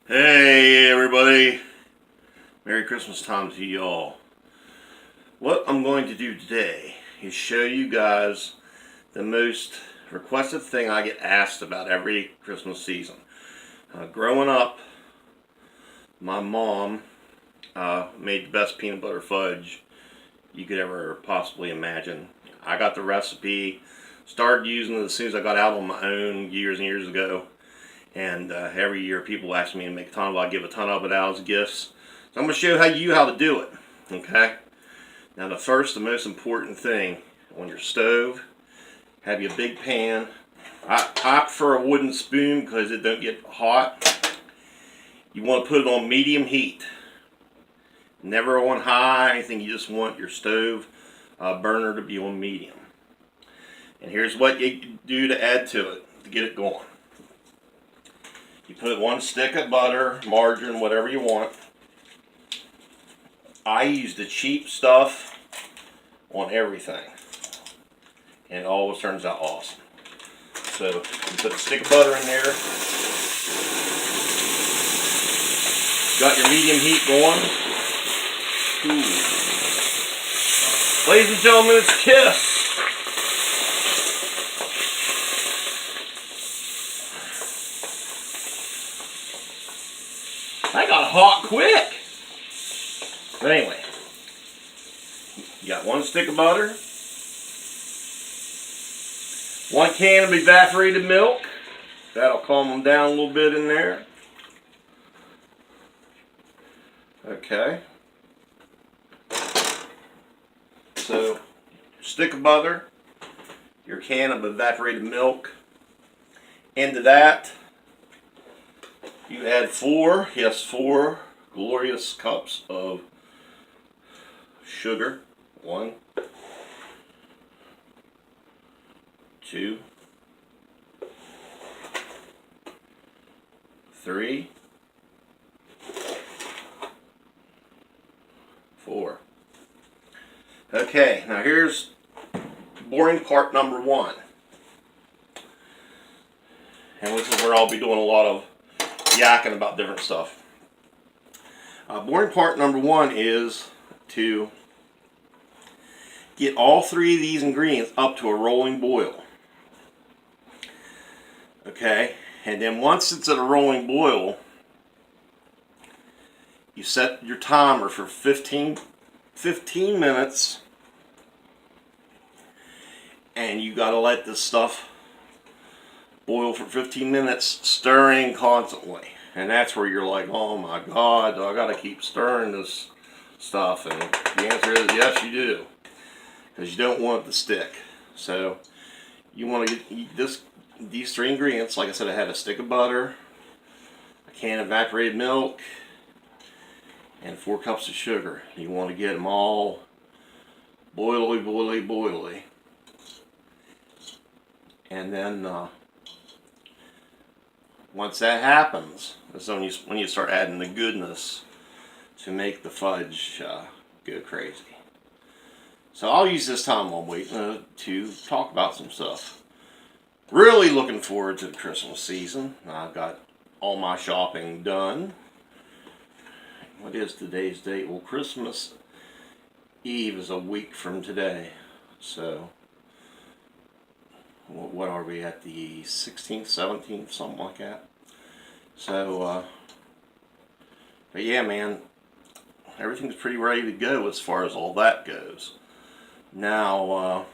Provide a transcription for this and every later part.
Hey everybody, Merry Christmas time to y'all. What I'm going to do today is show you guys the most requested thing I get asked about every Christmas season. Growing up, my mom made the best peanut butter fudge you could ever possibly imagine. I got the recipe, started using it as soon as I got out on my own years and years ago. And every year people ask me to make a ton of it. I give a ton of it out as gifts. So I'm going to show you how to do it. Okay? Now the most important thing on your stove, have your big pan. I prefer a wooden spoon because it don't get hot. You want to put it on medium heat. Never on high, anything. You just want your stove burner to be on medium. And here's what you do to add to it, to get it going. You put one stick of butter, margarine, whatever you want. I use the cheap stuff on everything. And it always turns out awesome. So you put a stick of butter in there. Got your medium heat going. Ooh. Ladies and gentlemen, it's Kiss. I got hot quick. But anyway, you got one stick of butter, one can of evaporated milk. That'll calm them down a little bit in there. Okay. So, stick of butter, your can of evaporated milk. Into that, you add four glorious cups of sugar. 1, 2, 3, 4. Okay, now here's boring part number 1. And this is where I'll be doing a lot of yakking about different stuff. Boring part number 1 is to get all 3 of these ingredients up to a rolling boil. Okay, and then once it's at a rolling boil, you set your timer for 15 minutes, and you got to let this stuff boil for 15 minutes, stirring constantly. And that's where you're like, oh my God, I got to keep stirring this stuff. And the answer is yes, you do. Because you don't want it to stick. So you want to get these 3 ingredients. Like I said, I had a stick of butter, a can of evaporated milk, and 4 cups of sugar. You want to get them all boily. And then once that happens, that's when you start adding the goodness to make the fudge go crazy. So I'll use this time while I'm waiting to talk about some stuff. Really looking forward to the Christmas season. I've got all my shopping done. What is today's date? Well, Christmas Eve is a week from today. So what are we at, the 16th, 17th, something like that. So, but yeah, man, everything's pretty ready to go as far as all that goes. Now,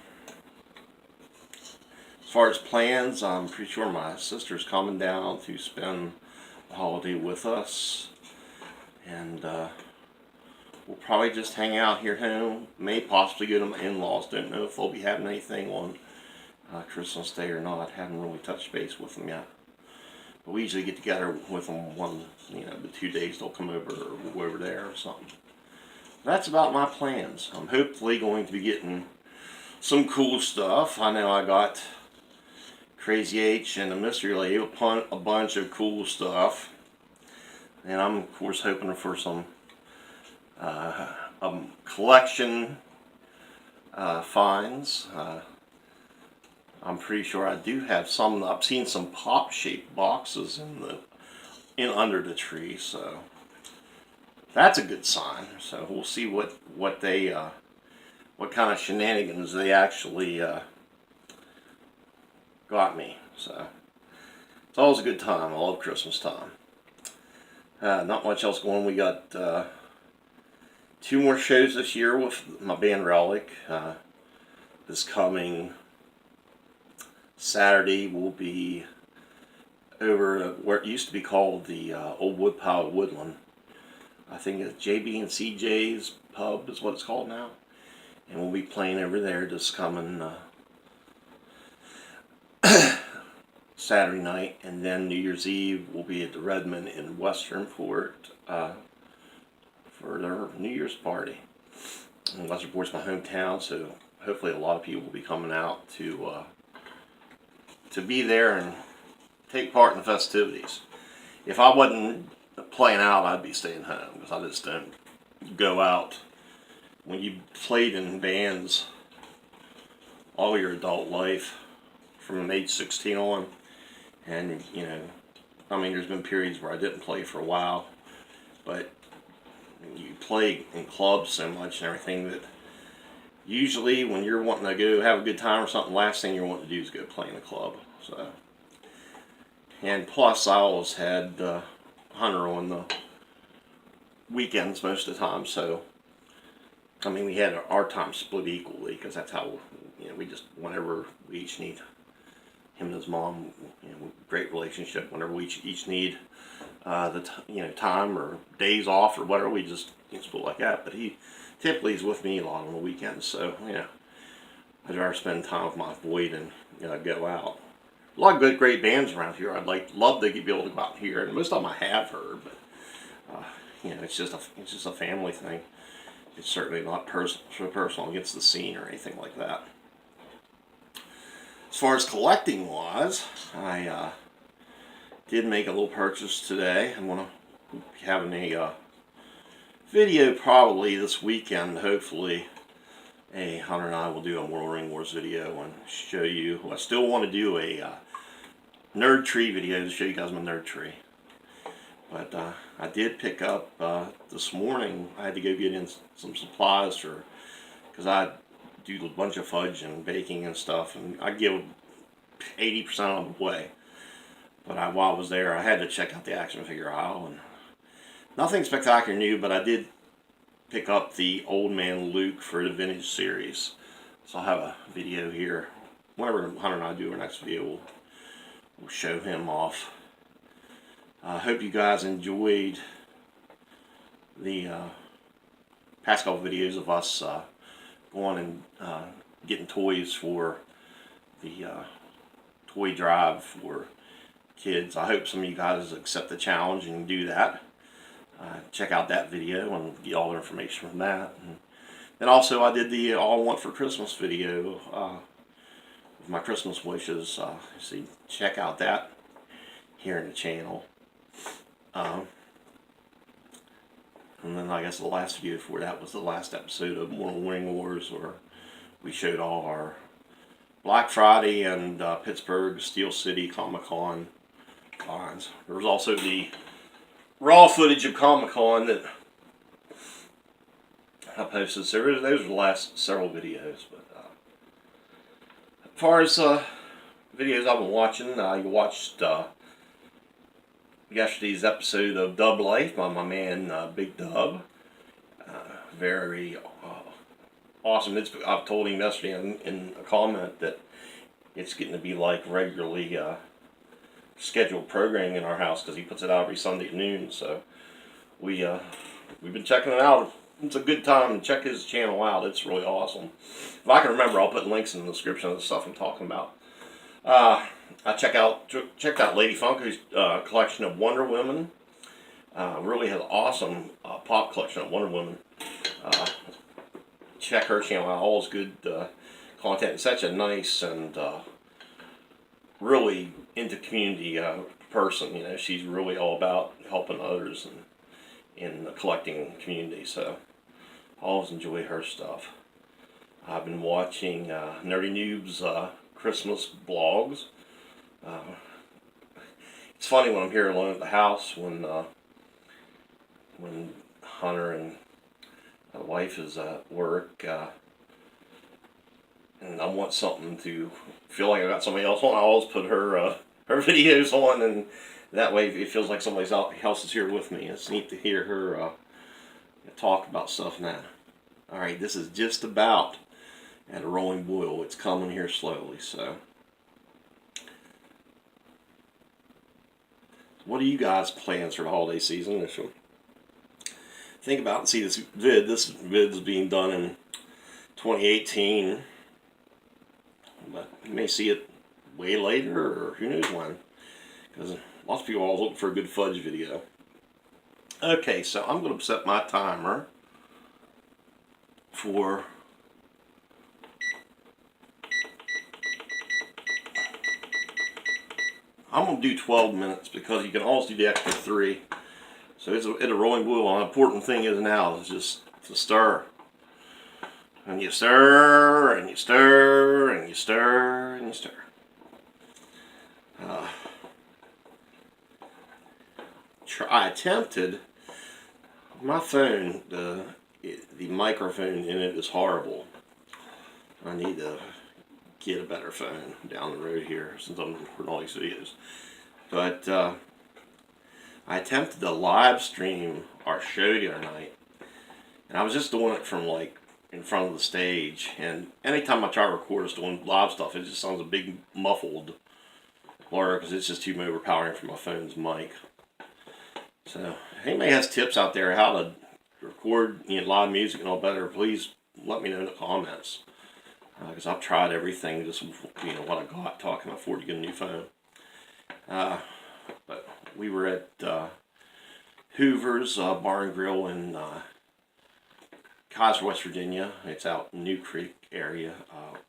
as far as plans, I'm pretty sure my sister's coming down to spend the holiday with us. And we'll probably just hang out here at home. May possibly go to my in-laws. Don't know if they'll be having anything on Christmas Day or not. Haven't really touched base with them yet. But we usually get together with them the 2 days they'll come over, or we'll go over there or something. That's about my plans. I'm hopefully going to be getting some cool stuff. I know I got Crazy H and the Mystery Lady a bunch of cool stuff. And I'm, of course, hoping for some collection finds. I'm pretty sure I do have some. I've seen some pop-shaped boxes in the in under the tree, so that's a good sign. So we'll see what they what kind of shenanigans they actually got me. So it's always a good time. I love Christmas time. Not much else going. We got 2 more shows this year with my band Relic. This coming Saturday will be over where it used to be called the Old Woodpile Woodland. I think it's JB and CJ's Pub is what it's called now. And we'll be playing over there this coming Saturday night. And then New Year's Eve will be at the Redmond in Westernport for their New Year's party. And Westernport's my hometown, so hopefully a lot of people will be coming out to be there and take part in the festivities. If I wasn't playing out, I'd be staying home, because I just don't go out. When you played in bands all your adult life, from age 16 on, and you know, I mean, there's been periods where I didn't play for a while, but you play in clubs so much and everything that usually when you're wanting to go have a good time or something, last thing you're wanting to do is go play in a club. So, and plus I always had Hunter on the weekends most of the time, so I mean, we had our time split equally, because that's how, you know, we just, whenever we each need, him and his mom, you know, great relationship. Whenever we each need time or days off or whatever, we just split like that. But he typically is with me a lot on the weekends, so you know, I'd rather spend time with my boy than go out. A lot of good, great bands around here. Love to be able to go out here, and most of them I have heard, but you know, it's just a family thing. It's certainly not personal against the scene or anything like that. As far as collecting wise, I did make a little purchase today. I'm going to be having a video probably this weekend. Hopefully, Hunter and I will do a World Ring Wars video and show you. I still want to do a nerd tree video to show you guys my nerd tree. But I did pick up this morning. I had to go get in some supplies because I do a bunch of fudge and baking and stuff, and I give 80% of them away. But while I was there, I had to check out the action figure aisle, and nothing spectacular new. But I did pick up the Old Man Luke for the Vintage series, so I'll have a video here. Whenever Hunter and I do our next video, we'll show him off. I hope you guys enjoyed the past couple videos of us going and getting toys for the toy drive for kids. I hope some of you guys accept the challenge and do that. Check out that video and get all the information from that. And then also I did the All I Want for Christmas video with my Christmas wishes. So check out that here in the channel. And then I guess the last video for that was the last episode of World Ring Wars, where we showed all our Black Friday and Pittsburgh Steel City Comic-Con lines. There was also the raw footage of Comic-Con that I posted. So those were the last several videos. But as far as videos I've been watching, I watched yesterday's episode of Dub Life by my man Big Dub. Very awesome. I've told him yesterday in a comment that it's getting to be like regularly scheduled programming in our house, because he puts it out every Sunday at noon. So we've been checking it out. It's a good time to check his channel out. It's really awesome. If I can remember, I'll put links in the description of the stuff I'm talking about. I checked out Lady Funko's collection of Wonder Women. Really has an awesome pop collection of Wonder Women. Check her channel out. Always good content. Such a nice and really into community person. You know, she's really all about helping others and in the collecting community. So I always enjoy her stuff. I've been watching Nerdy Noob's Christmas vlogs. It's funny when I'm here alone at the house when Hunter and my wife is at work, and I want something to feel like I got somebody else on. I always put her videos on, and that way it feels like somebody else is here with me. It's neat to hear her talk about stuff now. All right, this is just about at a rolling boil. It's coming here slowly, so. What are you guys' plans for the holiday season? Think about and see this vid. This vid is being done in 2018, but you may see it way later, or who knows when, because lots of people are always looking for a good Fudge video. Okay, so I'm going to set my timer for I'm going to do 12 minutes because you can always do the extra 3. So it's a rolling boil. The important thing is now is just to stir. And you stir, and you stir, and you stir, and you stir. I attempted, my phone, the microphone in it is horrible. I need to get a better phone down the road here since I'm recording all these videos. But I attempted to live stream our show the other night, and I was just doing it from like in front of the stage. And anytime I try to record us doing live stuff, it just sounds a big muffled blur because it's just too overpowering for my phone's mic. So if anybody has tips out there how to record live music and all better, please let me know in the comments. Because I've tried everything, just what I got, talking I afford to get a new phone. But we were at Hoover's Bar and Grill in Kaiser, West Virginia. It's out in New Creek area,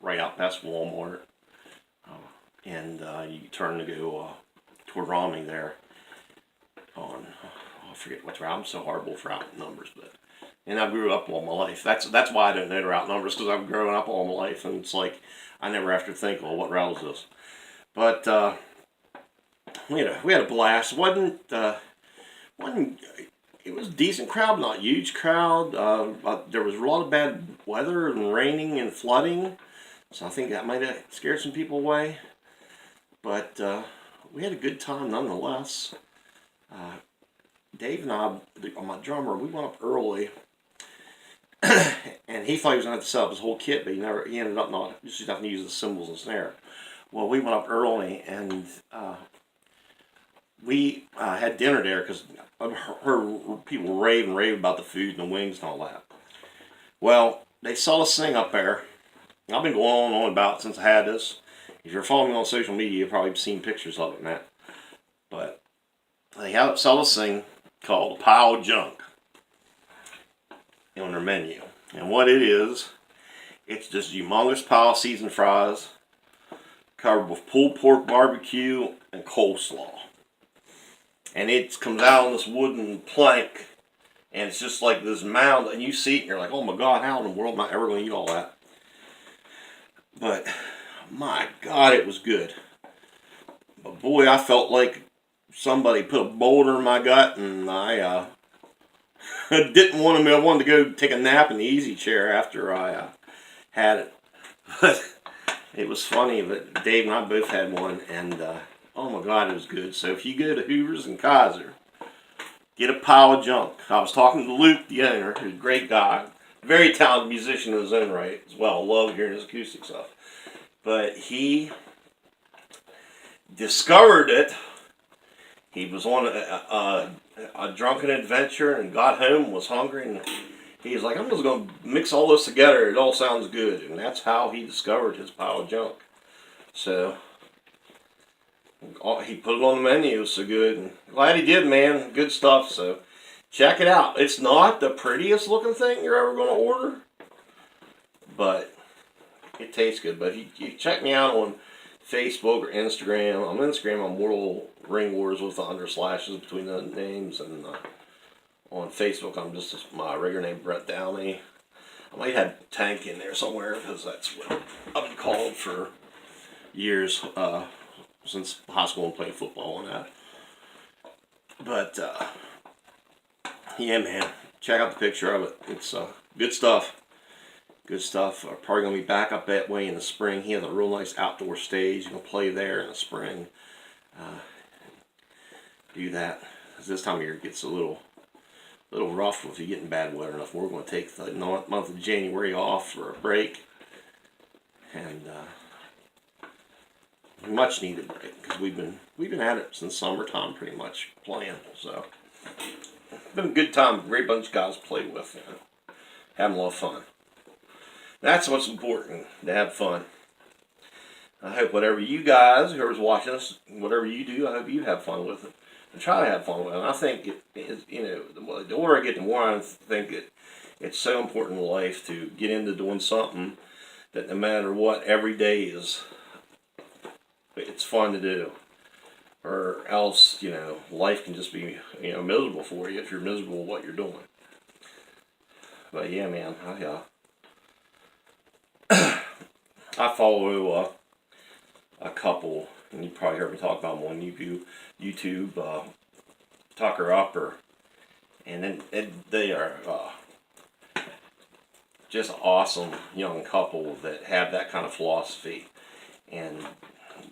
right out past Walmart. And you turn to go toward Romney there on, I forget which route. I'm so horrible for route numbers, but. And I grew up all my life. That's why I don't know the route numbers, because I've grown up all my life, and it's like I never have to think, well, what route is this? But we had a blast. It wasn't it was a decent crowd, not a huge crowd. There was a lot of bad weather and raining and flooding, so I think that might have scared some people away. But we had a good time nonetheless. Dave and I, my drummer, we went up early. And he thought he was going to have to set up his whole kit, but he ended up not just having to use the cymbals and snare. Well, we went up early, and we had dinner there because I've heard people rave about the food and the wings and all that. Well, they saw us sing up there. I've been going on about it since I had this. If you're following me on social media, you've probably seen pictures of it and that. But they saw us sing called Pile of Junk on their menu. And what it is, it's just a humongous pile of seasoned fries covered with pulled pork barbecue and coleslaw. And it comes out on this wooden plank, and it's just like this mound, and you see it and you're like, oh my God, how in the world am I ever going to eat all that? But my God, it was good. But boy, I felt like somebody put a boulder in my gut, and I didn't want to. I wanted to go take a nap in the easy chair after I had it. But it was funny. But Dave and I both had one, and oh my God, it was good. So if you go to Hoover's in Kaiser, get a pile of junk. I was talking to Luke, the owner, who's a great guy, very talented musician in his own right as well. I love hearing his acoustic stuff. But he discovered it. He was on a drunken adventure and got home, was hungry, and he was like, I'm just going to mix all this together. It all sounds good. And that's how he discovered his pile of junk. So he put it on the menu. It was so good. And glad he did, man. Good stuff. So check it out. It's not the prettiest looking thing you're ever going to order, but it tastes good. But if you check me out on Facebook or Instagram. On Instagram, I'm Mortal Ring Wars with the underslashes between the names, and on Facebook, I'm just my regular name, Brett Downey. I might have Tank in there somewhere because that's what I've been called for years, since high school and playing football and that. But yeah, man, check out the picture of it. It's good stuff. Good stuff. Probably going to be back up that way in the spring. He has a real nice outdoor stage. He'll play there in the spring. Do that. This time of year it gets a little rough if you're getting bad weather enough. We're going to take the month of January off for a break. And much needed break, because we've been at it since summertime pretty much playing. So it's been a good time. Great bunch of guys to play with. Having a lot of fun. That's what's important, to have fun. I hope whatever you guys, whoever's watching us, whatever you do, I hope you have fun with it. And try to have fun with it. And I think it is, the older I get, the more I think it's so important in life to get into doing something that no matter what, every day it's fun to do. Or else, life can just be, miserable for you if you're miserable with what you're doing. But yeah, man, I follow a couple, and you probably heard me talk about them on YouTube, Tucker Upper, and then they are just an awesome young couple that have that kind of philosophy, and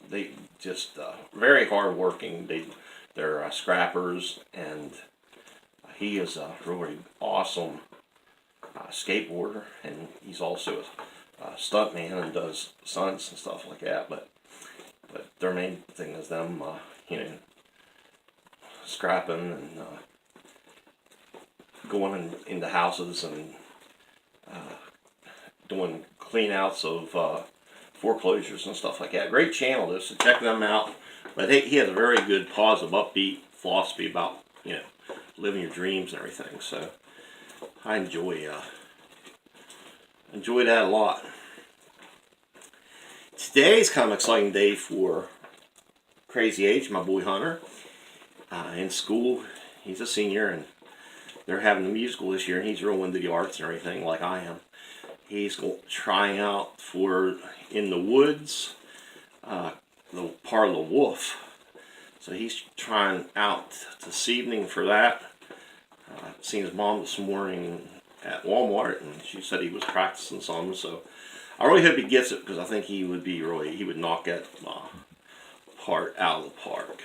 they just very hardworking. They're scrappers, and he is a really awesome skateboarder, and he's also a stuntman and does stunts and stuff like that. But their main thing is them, scrapping and going into houses and doing clean outs of foreclosures and stuff like that. Great channel, so check them out. But he has a very good, positive, upbeat philosophy about living your dreams and everything. So I enjoy that a lot. Today's kind of an exciting day for Crazy H, my boy Hunter. In school, he's a senior, and they're having a musical this year, and he's real into the arts and everything like I am. He's trying out for In the Woods, the part of the Wolf. So he's trying out this evening for that. Seen his mom this morning at Walmart, and she said he was practicing some. So I really hope he gets it, because I think he would knock that part out of the park.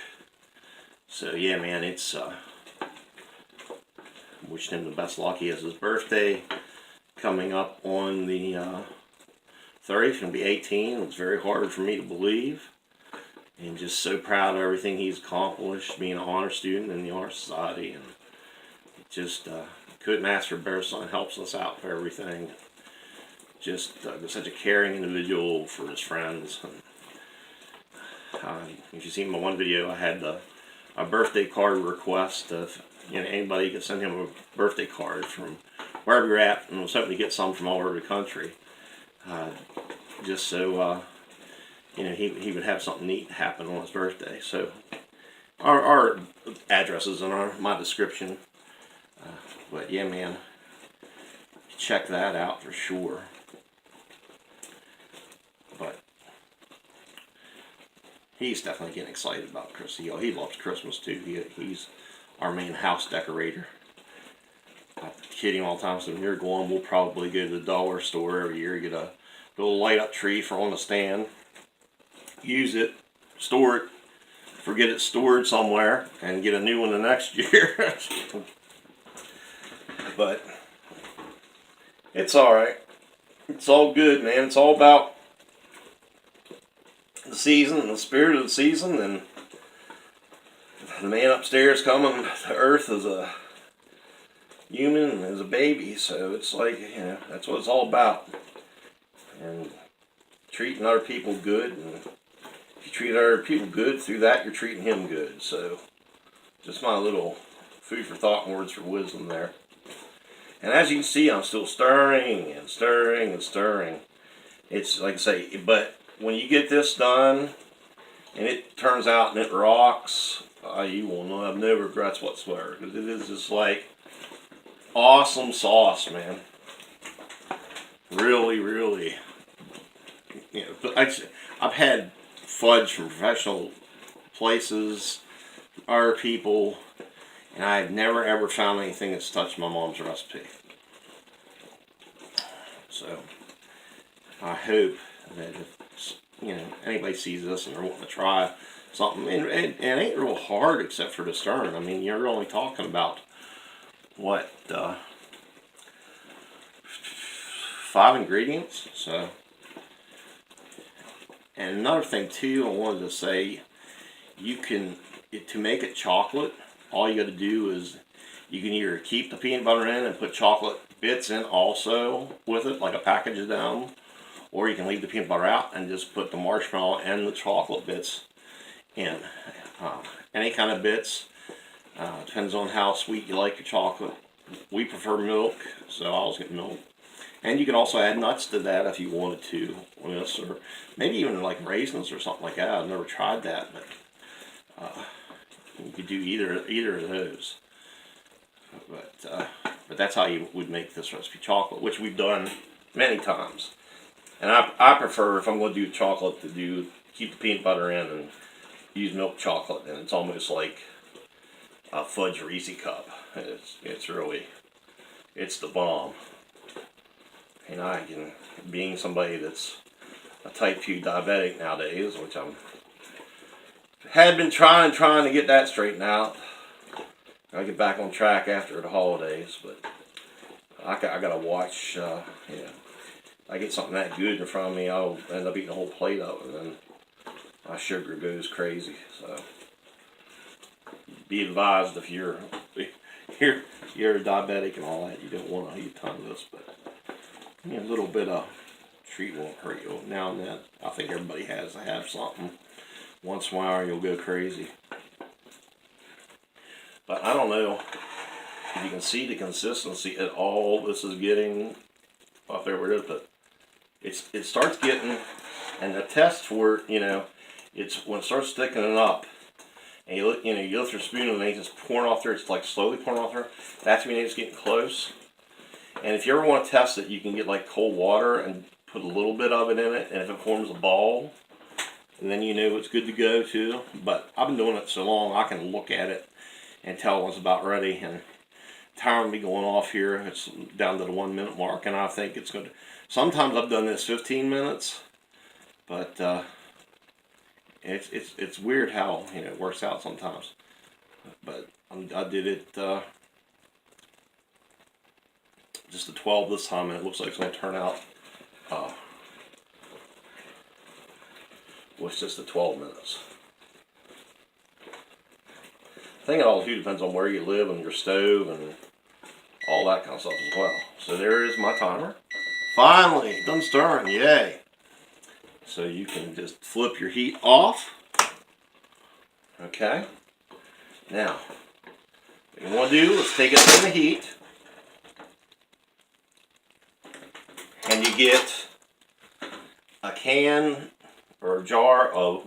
So yeah, man, it's wishing him the best luck. He has his birthday coming up on the 30th. He's going to be 18. It's very hard for me to believe. And just so proud of everything he's accomplished, being an honor student in the Honor Society. And just couldn't ask for a better son. Helps us out for everything. Just such a caring individual for his friends. And, if you see my one video, I had a birthday card request. If anybody could send him a birthday card from wherever you're at, and I was hoping to get some from all over the country, just so he would have something neat happen on his birthday. So our addresses in my description. But yeah, man, check that out for sure. But he's definitely getting excited about Christmas. He loves Christmas too. He's our main house decorator. I kid him all the time. So when you're going, we'll probably go to the dollar store every year, get a little light up tree for on the stand, use it, store it, forget it stored somewhere, and get a new one the next year. But it's alright. It's all good, man. It's all about the season and the spirit of the season, and the man upstairs coming to earth as a human and as a baby. So it's like, that's what it's all about. And treating other people good, and if you treat other people good, through that you're treating him good. So just my little food for thought and words for wisdom there. And as you can see, I'm still stirring and stirring and stirring. It's like I say, but when you get this done and it turns out and it rocks, you will have no regrets whatsoever, because it is just like awesome sauce, man. Really, really. I've had fudge from professional places, other people, And I've never ever found anything that's touched my mom's recipe. So I hope that if anybody sees this and they're wanting to try something, and it ain't real hard except for the stirring. I mean, you're only talking about what 5 ingredients. So, and another thing too, I wanted to say, you can to make it chocolate. All you got to do is you can either keep the peanut butter in and put chocolate bits in also with it, like a package of them, or you can leave the peanut butter out and just put the marshmallow and the chocolate bits in. Any kind of bits. Depends on how sweet you like your chocolate. We prefer milk, so I always get milk. And you can also add nuts to that if you wanted to, or maybe even like raisins or something like that. I've never tried that, but you could do either of those. But that's how you would make this recipe chocolate, which we've done many times. And I prefer, if I'm going to do chocolate, to keep the peanut butter in and use milk chocolate, and it's almost like a Fudge Reese cup. It's really, it's the bomb. And I can, being somebody that's a type 2 diabetic nowadays, which had been trying to get that straightened out. I'll get back on track after the holidays, but I gotta watch. I get something that good in front of me, I'll end up eating a whole plate of it, and then my sugar goes crazy. So be advised, if you're a diabetic and all that, you don't want to eat a ton of this, but a little bit of treat won't hurt you. Now and then, I think everybody has to have something. Once in a while, you'll go crazy. But I don't know if you can see the consistency at all this is getting up there where it is, but it starts getting, and the test for it, it's when it starts thickening up, and you look, you go through a spoon and it's just pouring off there. It's like slowly pouring off there. That's when it's getting close. And if you ever want to test it, you can get like cold water and put a little bit of it in it, and if it forms a ball, and then it's good to go too. But I've been doing it so long, I can look at it and tell when it's about ready. And tired of me going off here. It's down to the 1 minute mark, and I think it's going to. Sometimes I've done this 15 minutes, but it's weird how it works out sometimes. But I did it just a 12 this time, and it looks like it's going to turn out with just the 12 minutes. I think it all too depends on where you live and your stove and all that kind of stuff as well. So there is my timer. Finally, done stirring, yay. So you can just flip your heat off. Okay. Now, what you want to do is take it from the heat, and you get a can or a jar of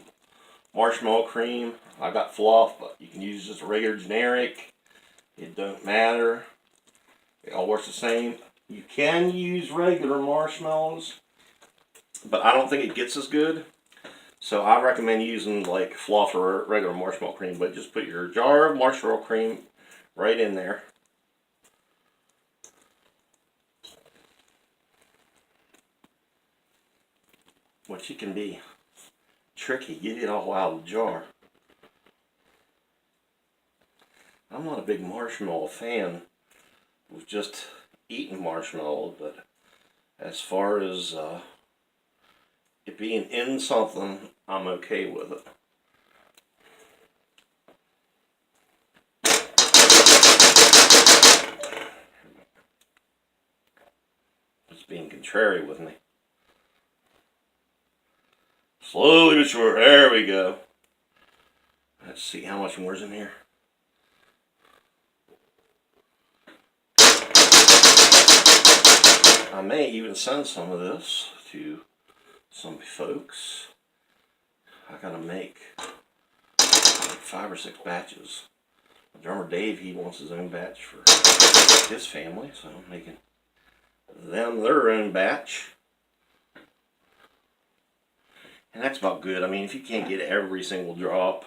marshmallow cream. I got fluff, but you can use just a regular generic. It don't matter. It all works the same. You can use regular marshmallows, but I don't think it gets as good. So I recommend using like fluff or regular marshmallow cream, but just put your jar of marshmallow cream right in there. Which it can be tricky, get it all out of the jar. I'm not a big marshmallow fan of just eating marshmallow, but as far as it being in something, I'm okay with it. It's being contrary with me. Slowly but sure, there we go. Let's see how much more is in here. I may even send some of this to some folks. I gotta make like 5 or 6 batches. My drummer Dave, he wants his own batch for his family, so I'm making them their own batch. And that's about good. I mean, if you can't get every single drop,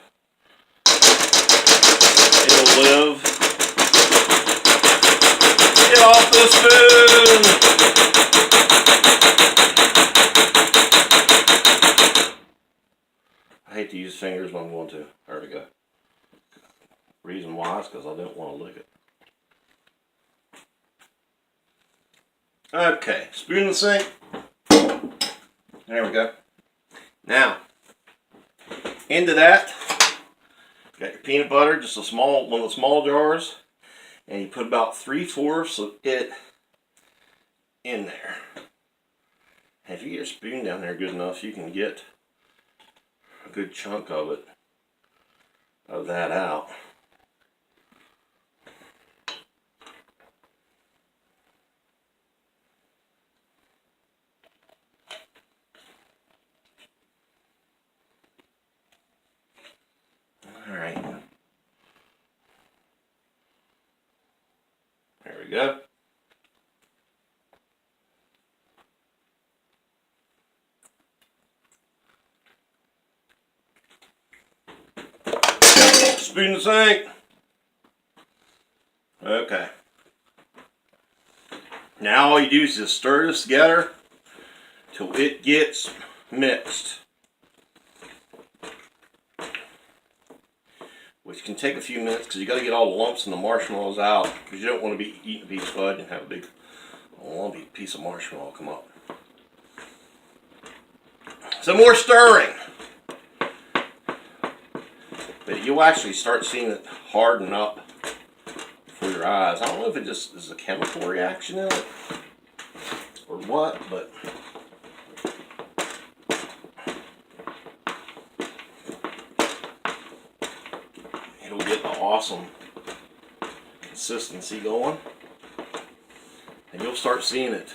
it'll live. the spoon. I hate to use fingers when I'm going to. There we go. Reason why is because I don't want to lick it. Okay, spoon in the sink. There we go. Now, into that, got your peanut butter, just a small one of the small jars, and you put about 3/4 of it in there. And if you get your spoon down there good enough, you can get a good chunk of that out. All right. There we go. Spoon in the sink. Okay. Now all you do is just stir this together till it gets mixed. Which can take a few minutes because you got to get all the lumps and the marshmallows out, because you don't want to be eating a piece of fudge and have a big lumpy piece of marshmallow come up. Some more stirring. But you'll actually start seeing it harden up before your eyes. I don't know if it just is a chemical reaction in it or what, but it'll get an awesome consistency going. And you'll start seeing it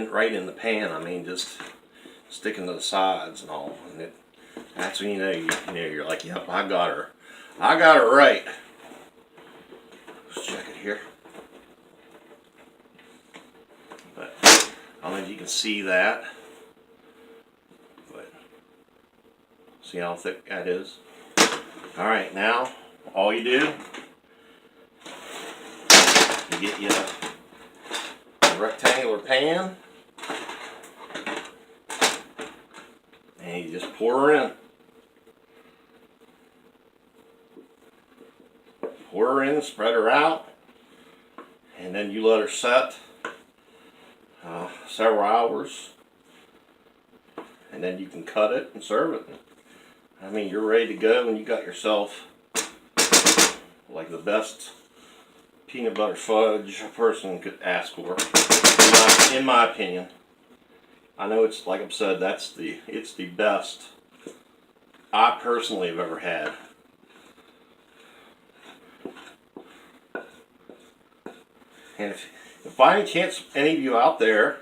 right in the pan. I mean, just sticking to the sides and all. And that's when you know you're like, yep, I got her right. Let's check it here. But I don't know if you can see that, but see how thick that is. All right, now all you do, you get you a rectangular pan, and you just pour her in. Pour her in, spread her out, and then you let her set several hours, and then you can cut it and serve it. I mean, you're ready to go, and you got yourself like the best peanut butter fudge a person could ask for, in my opinion. I know it's, like I've said, it's the best I personally have ever had. And if by any chance any of you out there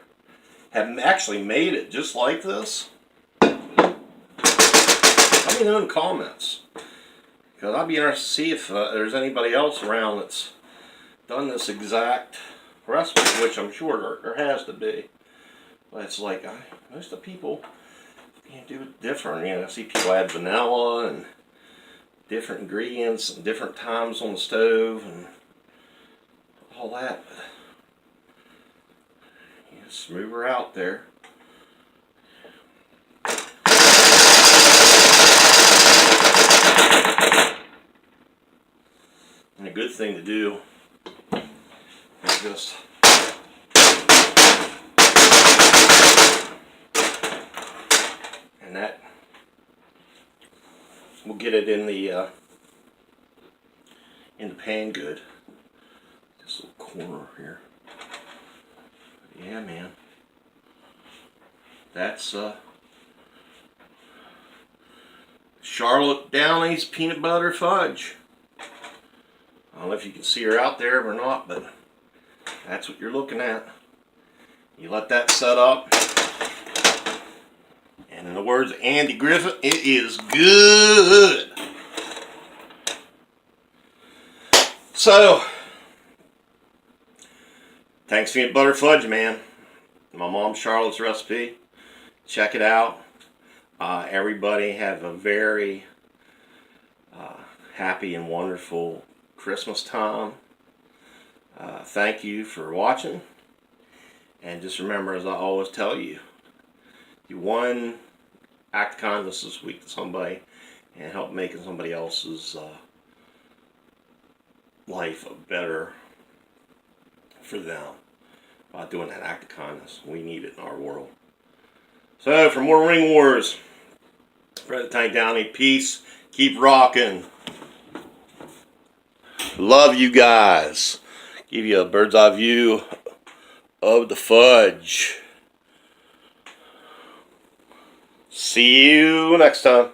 have actually made it just like this, let me know in the comments. Because I'd be interested to see if there's anybody else around that's done this exact recipe, which I'm sure there has to be. But it's like, most of the people do it different. You know, I see people add vanilla and different ingredients and different times on the stove and all that. You just move her out there. And a good thing to do is just and that will get it in the pan good. This little corner here. Yeah, man. That's Charlotte Downey's peanut butter fudge. I don't know if you can see her out there or not, but that's what you're looking at. You let that set up, and in the words of Andy Griffith, it is good. So, thanks peanut butter fudge, man. My mom Charlotte's recipe. Check it out. Everybody have a very happy and wonderful Christmas time. Thank you for watching. And just remember, as I always tell you, do one act of kindness this week to somebody and help making somebody else's life better for them by doing that act of kindness. We need it in our world. So, for more Ring Wars, Fred the Tank Downey, peace. Keep rocking. Love you guys. Give you a bird's eye view of the Fudge. See you next time.